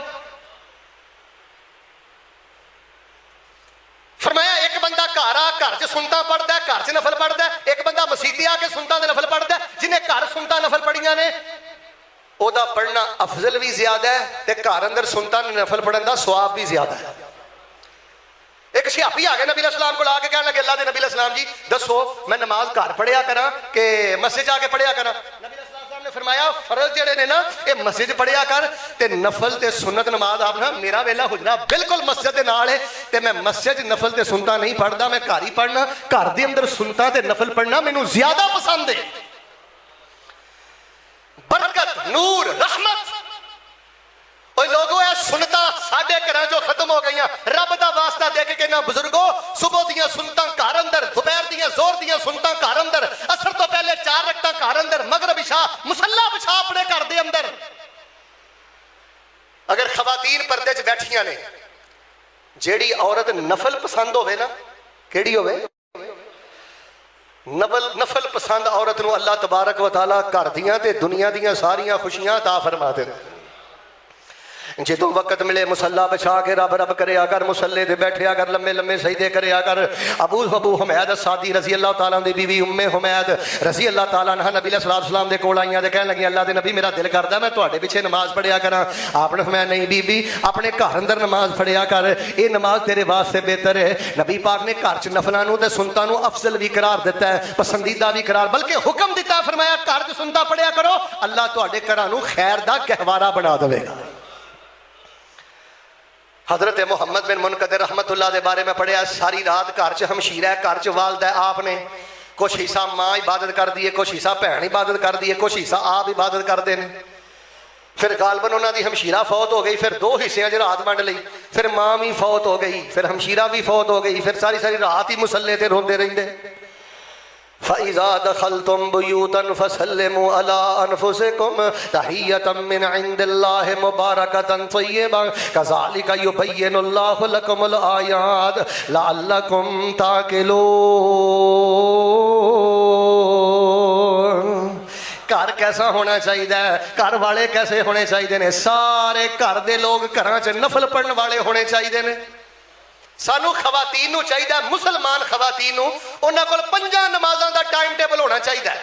S1: फरमाया एक बंदा घर च सुनता पढ़ता है, घर च नफल पढ़ता है, एक बंदा मसीती आके सुनता नफल पढ़ता है। जिन्हें घर सुनता नफल पढ़िया ने ओदा पढ़ना अफजल भी ज्यादा है, ते घर अंदर सुनता नफल पढ़न का सवाब भी ज्यादा है। एक सियापी आ गया नबी अलैहिस्सलाम को आके कहने लगे, अल्लाह दे नबी अलैहिस्सलाम जी दसो मैं नमाज घर पढ़िया करा कि मस्जिद जाके पढ़िया करा। नबी अलैहिस्सलाम ने फरमाया फर्ज जेड़े ने ना ये मस्जिद पढ़िया कर, ते नफल ते सुन्नत नमाज आपना मेरा वेला हुजरा बिल्कुल मस्जिद दे नाल है, ते मैं मस्जिद नफल ते सुनता नहीं पढ़दा, मैं घर ही पढ़ना, घर दे अंदर सुनता ते नफल पढ़ना मैनू ज्यादा पसंद है। बरकत नूर रहमत लोगों सुनता साडे घरां जो खत्म हो गई। रब दा वास्ता दे के कहना बुजुर्गो, सुबह दियां सुनता घर अंदर, दोपहर दियां जोर दियां सुनता घर अंदर, असर तो पहले 4 रकअतां घर अंदर, मगरिब इशा मुसल्ला बिछा अपने घर दे अंदर। अगर खवातीन पर्दे च बैठियां ने, जेड़ी औरत नफल पसंद होवे ना, केड़ी होवे नफल पसंद औरत नूं अल्लाह तबारक व तआला घर दियां ते दुनिया दियां सारियां खुशियां अता फरमा दे। जो वक्त मिले मुसल्ला बिछा के रब रब करे अगर मुसल्ले दे बैठे अगर लम्बे लम्बे सजदे करे अगर। अबू हुमैद सादी रजी अल्लाह तआला दी बीवी उम्मे हुमैद रजी अल्लाह तआला अन्हा नबी अलैहिस्सलाम दे कोल आईयां ते कहन लगी अल्लाह दे नबी मेरा दिल करदा मैं तुहाडे पिछे नमाज पढ़िया करा। आपने फरमाया नहीं बीबी अपने घर अंदर नमाज पढ़िया कर, ये नमाज तेरे वास्ते बेहतर है। नबी पाक ने घर च नफलां नूं ते सुन्नतां नूं अफजल भी करार दिता है, पसंदीदा भी करार, बल्कि हुक्म दिता, फरमाया घर च सुन्नतां पढ़िया करो, अल्लाह तुहाडे घरां नूं खैर दा गहवारा बना देवेगा। हजरत मुहम्मद बिन मुनकदिर रहमतुल्लाह के बारे में पढ़िया, सारी रात घर च हमशीरा है, घर च वालदा है, आपने कुछ हिस्सा माँ इबादत कर दी है, कुछ हिस्सा भैन इबादत कर दी है, कुछ हिस्सा आप इबादत करते हैं। फिर गालबन उन्होंने हमशीरा फौत हो गई, फिर 2 हिस्सों च रात वंड लई, फिर माँ भी फौत हो गई, फिर हमशीरा भी फौत हो गई, फिर सारी सारी रात ही मुसल्ले ते रोंदे रहिंदे। फ़इज़ा दख़लतुम बुयूतन फ़सल्लिमू अला अनफुसिकुम तहियतम मिन इंदिल्लाहि मुबारकतन तय्यबा कज़ालिका युबय्यिनुल्लाहु लकुमुल आयात लअल्लकुम ताक़िलून। घर कैसा होना चाहिए, घर वाले कैसे होने चाहिए ने? सारे घर दे लोग घरां च नफल पढ़न वाले होने चाहिए ने। सानू खवातीन नू चाहिए, मुसलमान खवातीन नू उन्हां कोल 5 नमाज़ां दा टाइम टेबल होना चाहिए।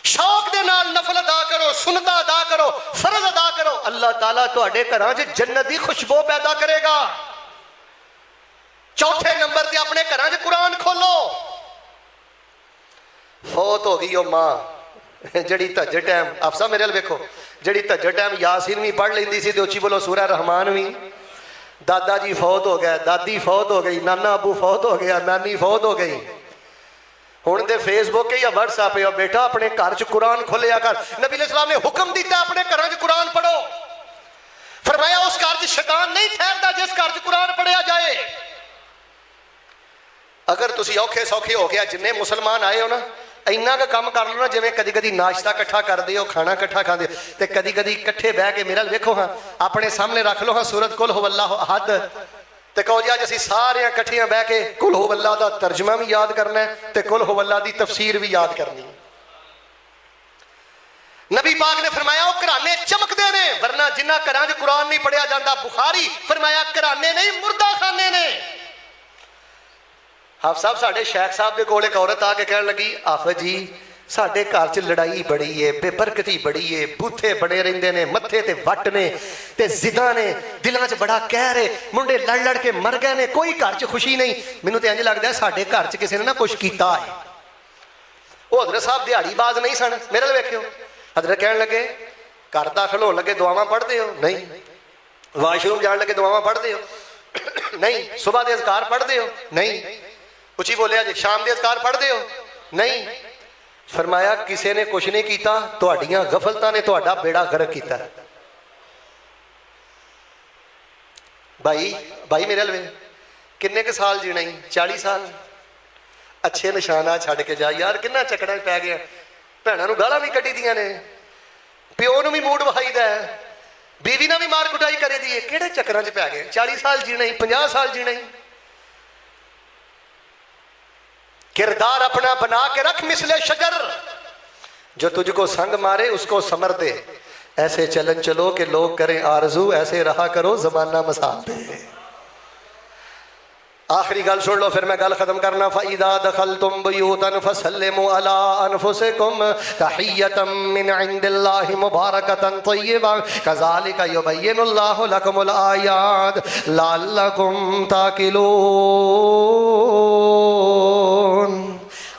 S1: शौक दे नाल नफल अदा करो, सुन्नत अदा करो, फर्ज अदा करो, अल्लाह ताला तुहाडे घरां च जन्नत दी खुशबू पैदा करेगा। चौथे नंबर ते अपने घरां च कुरान खोलो। फौत हो गई ओ मां जड़ी तहज्जुद टाइम, आप सब मेरे वेखो, जड़ी तहज्जुद टाइम यासीन भी पढ़ लेंदी सी ते उच्ची बोलो सूरह रहमान भी। दादा जी फौत हो गए, दादी फौत हो गई, नाना अबू फौत हो गया, नानी फौत हो गई। हुण ते फेसबुक या व्हाट्सएप या बेटा अपने घर च कुरान खोलिया कर। नबी अलैहिस्सलाम ने हुक्म दिता अपने घरों च कुरान पढ़ो। फरमाया उस घर च शैतान नहीं ठहरदा जिस घर च कुरान पढ़िया जाए। अगर तुसी औखे सौखे हो गया जिन्ने मुसलमान आए हो ना, इन्ना का काम कर लो ना, जिवें कदी कदी नाश्ता इकट्ठा करते हो, खाना इकट्ठा खाते हो, तो कदी कदी इकट्ठे बह के मेरे वेखो हाँ, अपने सामने रख लो हाँ सूरत कुल हु अल्लाहु अहद, तो कहो जी अज असीं सारे इकट्ठियां बह के कुल हु अल्लाह दा तर्जमा भी याद करना है तो कुल हु अल्लाह दी तफसीर भी याद करनी है। नबी पाक ने फरमाया वो घराने चमकते ने, वरना जिन्हां घरां च कुरान नहीं पढ़िया जाता, बुखारी फरमाया घराने नहीं मुर्दा खाने ने। हाफ साहब साढ़े शेख साहब के कोल एक औरत आके कह लगी, आफत जी साढ़े घर च लड़ाई बड़ी है, बेबरकती बड़ी है, बूथे बने रहिंदे ने, मत्थे ते वट ने ते जिदा ने, दिलों च बड़ा कहर है, मुंडे लड़ लड़ के मर गए ने, कोई घर च खुशी नहीं। मैनूं तो इंज लगता है साढ़े घर च किसी ने ना कुछ कीता है। वो हजरत साहब दिहाड़ीबाज नहीं सन, मेरे नाल वेखियो। हजरत कहन लगे घर दाखिल होने लगे दुआवां पढ़ते हो? नहीं। वाशरूम जान लगे दुआवां पढ़ते हो? नहीं। सुबह के अज़कार पढ़ते हो? नहीं। उची बोलिया जी शाम के अज़कार पढ़ते हो? नहीं। फरमाया किसी ने कुछ नहीं किया, तुहाड़ियां गफलतां ने तुहाडा बेड़ा गर्क किया। भाई भाई मेरे लवे किन्ने के साल जीना ही? 40 साल। अच्छे निशाना छड़ के जा यार, किन्ना चकड़ा पै गया। भैनों नूं गालां भी कड्डी दियां ने, प्यो नूं भी मूड वहाईदा है, बीवी ने भी मार कुटाई करे दी है। किहड़े चक्करां च पै गए? 40 साल जीना ही, 50 साल जीना ही। किरदार अपना बना के रख मिसले शजर, जो तुझको संग मारे उसको समर दे। ऐसे चलन चलो कि लोग करें आरजू, ऐसे रहा करो जमाना मसाल दे। आखिरी गल सुन लो फिर मैं गल खत्म करना। फ़इज़ा दख़लतुम बुयूतन फ़सल्लिमू अला अनफुसिकुम तहिय्यतम मिन इंदिल्लाहि मुबारकतन तय्यबा कज़ालिका युबय्यिनुल्लाहु लकुमुल आयात लअल्लकुम ताक़िलून।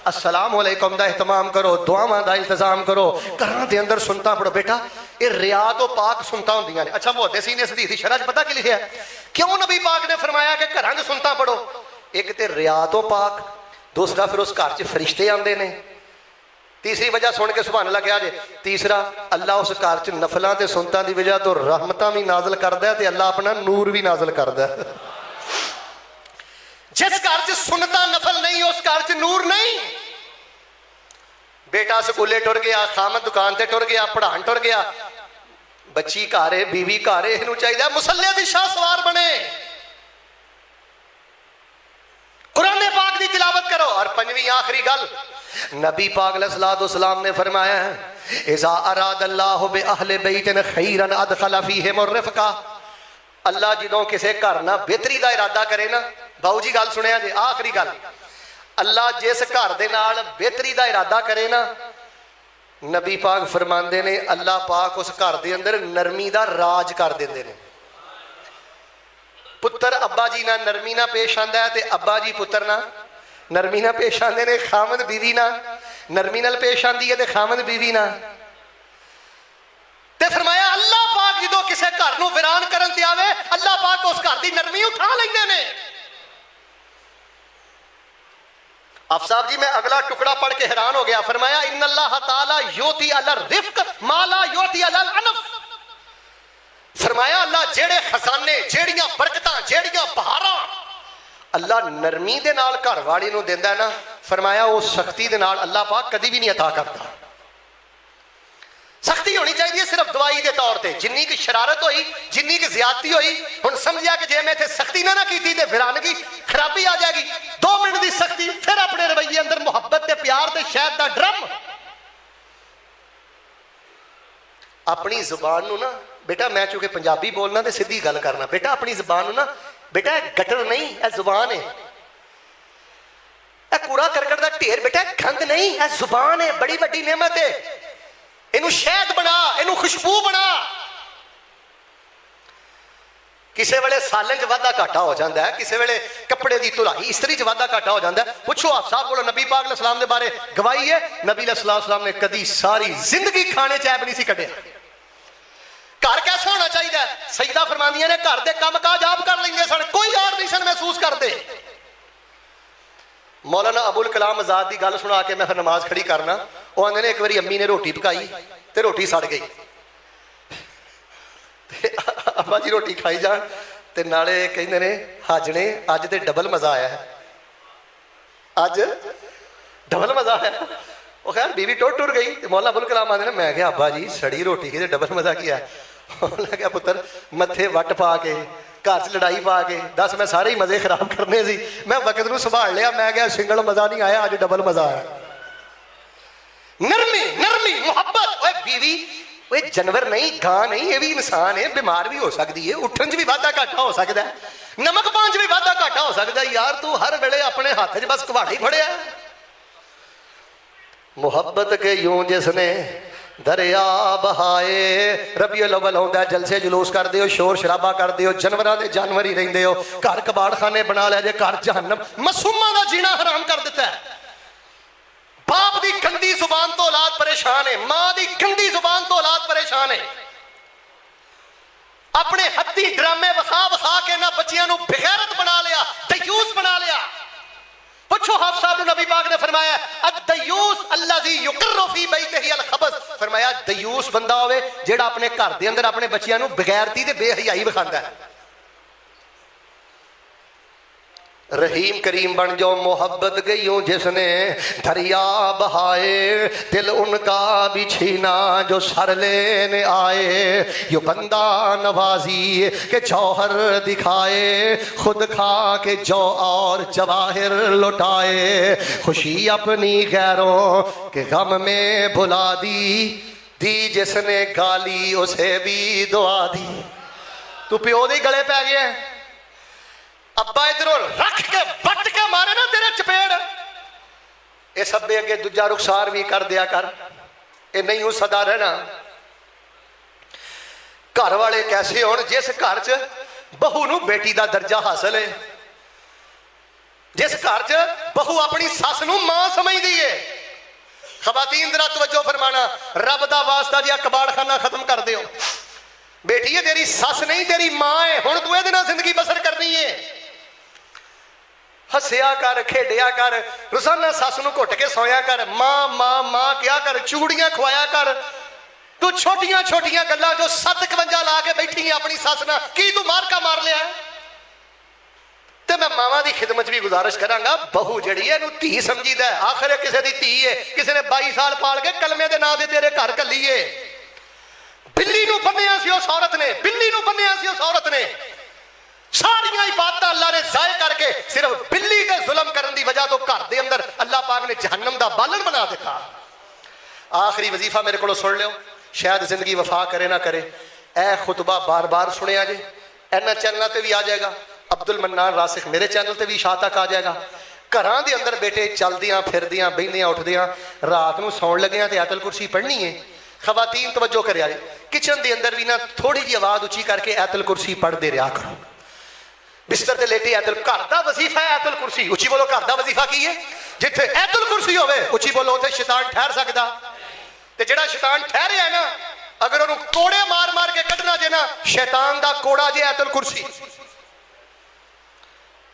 S1: अस्सलाम वालेकुम दा एहतमाम करो, दुआवां दा इंतजाम करो, घरां दे अंदर सुनता पढ़ो। बेटा ये रिया तो पाक सुनता होंदियां ने। अच्छा मुहद्दिसीन ने इस हदीस दी शरह च पता की लिखिया है? क्यों नबी पाक ने फरमाया कि घरां च सुनता पढ़ो? एक ते रिया तो पाक, दूसरा फिर उस घर च फरिश्ते आंदे ने, तीसरी वजह सुन के सुभान अल्लाह क्या जे, तीसरा अल्लाह उस घर च नफलों ते सुनतां दी वजह तो रहमतां भी नाज़िल करदा है ते अल्लाह अपना नूर भी नाज़िल करदा है। जिस घर च सुनता नफल नहीं उस घर च नूर नहीं। बेटा स्कूले टुर गया, खामद दुकान ते टुर गया, पढ़ान टुर गया, बच्ची घर है, बीवी घर है, इहनूं चाहिए मुसल्ले दी शाह सवार बने, कुरान पाक दी तिलावत करो। और पंजवीं आखिरी गल नबी पाक अलैहिस्सलातु वस्सलाम ने फरमाया है, इज़ा अरादल्लाहु बि अहले बैतिन खैरन अदखल फीहिम रिफ़्क़ा। अल्लाह जदों किसी घर ना बेहतरी का इरादा करे ना, बाऊ जी गल सुनिया जी, आखिरी गल, अल्लाह जिस घर दे नाल बेहतरी का इरादा करे ना, नबी पाक फरमांदे ने अल्लाह पाक उस घर दे अंदर नरमी का राज कर देंदे ने। पुत्र अब्बा जी ना नरमी ना पेश आंदा है ते अब्बा जी पुत्र ना नरमी ना पेश आंदे ने, खामद बीवी ना नरमी नाल पेश आंदी है ते खामद बीवी ना। ते फरमाया अल्लाह पाक जदों किसी घर नूं वीरान करन ते आवे, अल्लाह पाक उस घर दी नरमी उठा लैंदे ने। आप साहब जी मैं अगला टुकड़ा पढ़ के हैरान हो गया। फरमाया इन्नल्लाह ताला योती अला रिफ्क माला योती अला अनफ। फरमाया अल्लाह जेड़े खजाने, जेड़ियां बरकतां, जेड़ियां बहारां अल्लाह नरमी दे नाल घर वाली नूं देंदा ना, फरमाया उस सख्ती दे नाल अल्लाह पाक कदी भी नहीं अता करता। सख्ती होनी चाहिए सिर्फ दवाई के तौर पर, जिन्नी की शरारत हुई, जिन्नी की ज्यादती हुई, हुण समझिया कि जे मैं इत्थे सख्ती ना की ते वीरानगी खराबी आ जाएगी। 2 मिनट की सख्ती, फिर अपने रवैये अंदर मुहब्बत ते प्यार ते शहद दा ड्रम। अपनी जुबान नूं ना बेटा, मैं चूंकि पंजाबी बोलना तो सीधी गल करना, बेटा अपनी जुबान नूं ना बेटा गटर नहीं, यह जुबान है। कूड़ा करकट का ढेर बेटा गंद नहीं, यह जुबान है, बड़ी वड्डी नेमत है। इनू शहद बना, इनू खुशबू बना। किसी वेले सालन च वाधा घाटा हो जाता है, किसी वेले कपड़े की धुलाई इस्त्री च वाधा घाटा हो जाता है। पूछो आप साहब को नबी पाक अलैहि सलाम के बारे गवाही है, नबी अलैहि सलाम ने कदी सारी जिंदगी खाने च ऐब नहीं सी कढ़िया। घर कैसा होना चाहिए? सईदा फरमांदियां ने घर के काम काज आप कर लेंगे सन, कोई और नहीं सन महसूस करते। मौलाना अबुल कलाम आजाद की गल सुना के मैं फिर नमाज खड़ी करना। वो आंदे ने एक बारी अम्मी ने रोटी पकाई तो रोटी सड़ गई। अब्बा जी रोटी खाई जान ते नाले कहंदे ने हाजने अज तो डबल मजा आया है, अज डबल मजा आया। वो खैर बीवी टुर गई। मौलाना अबुल कलाम आंदे ने, मैं क्या अब्बा जी सड़ी रोटी की डबल मजा किया है। उन्हें क्या पुत्र मत्थे वट पा के घर च लड़ाई पा के दस मैं सारे ही मजे खराब करने सी, मैं वक्त नूं संभाल लिया। मैं क्या सिंगल मजा नहीं आया, अज डबल मजा आया। नरमी नरमी मुहब्बत। ओए बीवी ओए जानवर नहीं, गां नहीं, ये भी इंसान है, बीमार भी हो सकती है, उठन च भी वाधा घाटा हो सकता है, नमक पान च भी वाधा घाटा हो सकता है। यार तू हर वेले अपने हाथ च बस कुहाड़ा ही फड़िया। मुहब्बत के यूं जिसने दरिया बहाए। रबीउल अव्वल आउंदा, जलसे जुलूस कर दिओ, शोर शराबा कर दिओ, जानवरां दे जानवर ही रहिंदे हो, घर कबाड़ खाने बना लिया जे, घर जहन्नम। मासूमां दा जीना हराम कर दिता है। बाप दी गंदी जुबान तो औलाद परेशान है, मां दी गंदी जुबान तो औलाद परेशान है। अपने हत्ती ड्रामे वखा वखा के ना बच्चियां नूं बेगैरत बना लिया, दयूस बना लिया। पूछो हाफ साहब नबी पाक ने फरमाया अद-दयूस अल्लज़ी युक़र्रु फी बैतिही अल-खबस। फरमाया दयूस बंदा होवे जेड़ा अपने घर दे अंदर अपने बच्चियां नूं बेगैरती ते बेहयाई विखांदा है। रहीम करीम बन जाओ। मोहब्बत गई जिसने दरिया बहाए, दिल उनका भी छीना जो सर लेने आए। यो बंदा नवाजी के जौहर दिखाए, खुद खा के जो और जवाहिर लुटाए। खुशी अपनी गैरों के गम में भुला दी जिसने गाली उसे भी दुआ दी। तू प्यो दे गले पै गया, अब्बा इधरों रख के बट के मारे ना तेरे चपेड़। ये सब्बे अगे दूजा रुखसार भी कर दिया कर, ये नहीं हो सदा रहना। घर वाले कैसे हो जिस घर च बहू नूं बेटी का दर्जा हासिल है, जिस घर च बहू अपनी सस नूं मां समझदी है। खवातीन जरा तवज्जो फरमाना, रब दा वास्ता जिहा कबाड़खाना खत्म कर दिओ। बेटी है तेरी सस नहीं, तेरी मां है। हुण तू इहदे नाल जिंदगी बसर करनी है। हसिया कर, खेडिया कर, रोजाना सस नूं घुट के सोया कर, मां मां मां क्या कर, चूड़ियां खवाया कर। तू छोटियां छोटियां गल्लां जो 57 ला के बैठी है अपनी सस नाल, की तू मारका मार लिया? ते मैं मावां दी खिदमत भी गुजारिश करांगा, बहू जिहड़ी है इहनूं धी समझीदा है। आखिर किसी दी धी है, किसी ने 22 साल पाल के कलमे दे नां दे तेरे घर घल्ली है। बिल्ली नूं बन्निया सी उस औरत ने, बिल्ली नूं बन्निया सी उस औरत ने। सारियां इबादतां अल्लाह ने जाय करके सिर्फ बिल्ली के जुल्म करने की वजह तो घर के अंदर अल्लाह पाक ने जहन्नम का बालन बना दिता। आखिरी वजीफा मेरे को सुन लियो, शायद जिंदगी वफा करे ना करे। ए खुतबा बार बार सुनिया जे, इन्हां चैनलों पर भी आ जाएगा, अब्दुल मन्नान रासिख मेरे चैनल पर भी शाह तक आ जाएगा। घरां दे अंदर बेटे चलदियां फिरदियां बहिंदियां उठदियां रात नूं सौण लगियां ते आयतुल कुर्सी पढ़नी है। खवातीन तवज्जो करिया जे, किचन के अंदर भी ना थोड़ी जी आवाज़ उची करके आयतुल कुर्सी पढ़ते रहा करो। बिस्तर ते लेटे आयतुल, घर का वजीफा है आयतुल कुर्सी। उची बोलो, घर का वजीफा की है? जिथे आयतुल कुर्सी होवे उची बोलो, उथे शैतान ठहर सकता। ते जेड़ा शैतान ठहरे है ना, अगर उन्होंने कोड़े मार मार के कढ़ना जे ना, शैतान दा कोड़ा जे आयतुल कुर्सी।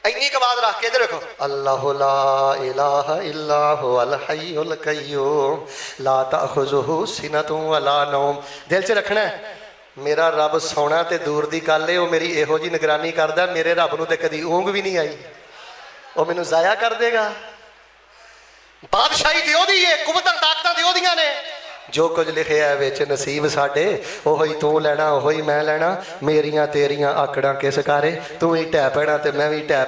S1: इन्नी आवाज रख के इधर देखो, अल्लाहु ला इलाहा इल्ला हुवल हय्युल कय्यूम ला ताखुजुहु सिनतुन वला नौम। दिल च रखना है, मेरा रब सोना ते दूर दी गल है, वो मेरी इहो जी निगरानी करदा, मेरे रब नूं ते कदी ऊंघ भी नहीं आई, वो मैनूं जाया कर देगा। बादशाही ते ओदी है, कुवतां ताकतां ते ओदियां ने। जो कुछ लिखे है विच नसीब साडे, ओही तू लैना ओही मैं लैना, मेरियां तेरियां आकड़ां किस कारे, तू ही ढै पैना ते मैं भी ढै